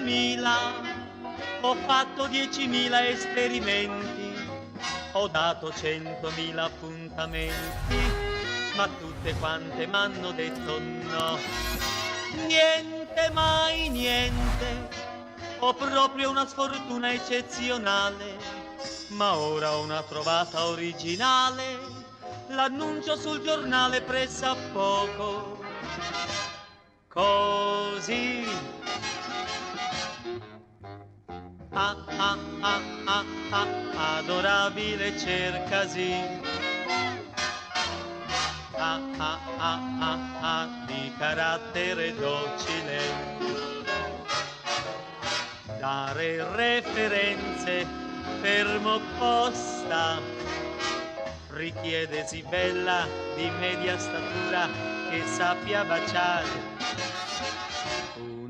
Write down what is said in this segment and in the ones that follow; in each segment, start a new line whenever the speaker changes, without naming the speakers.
2000, ho fatto 10.000 esperimenti, ho dato 100.000 appuntamenti, ma tutte quante m'hanno detto no. Niente, mai niente, ho proprio una sfortuna eccezionale, ma ora ho una trovata originale, l'annuncio sul giornale pressa poco. Così adorabile cercasi, di carattere docile, dare referenze fermo posta, richiedesi bella di media statura che sappia baciare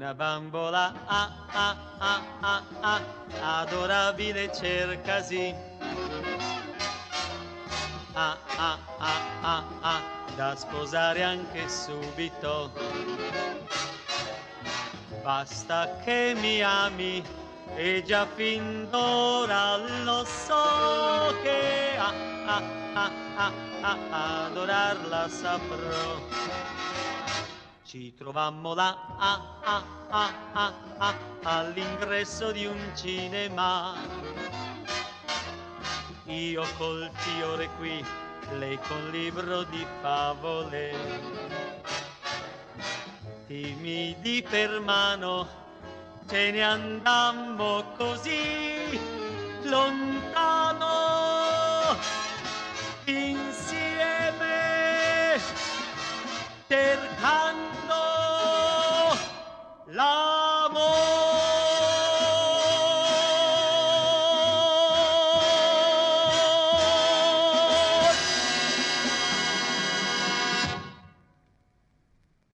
una bambola, adorabile cercasi, da sposare anche subito. Basta che mi ami e già fin d'ora lo so che adorarla saprò. Ci trovammo là all'ingresso di un cinema, io col fiore qui, lei con libro di favole, timidi per mano ce ne andammo così lontano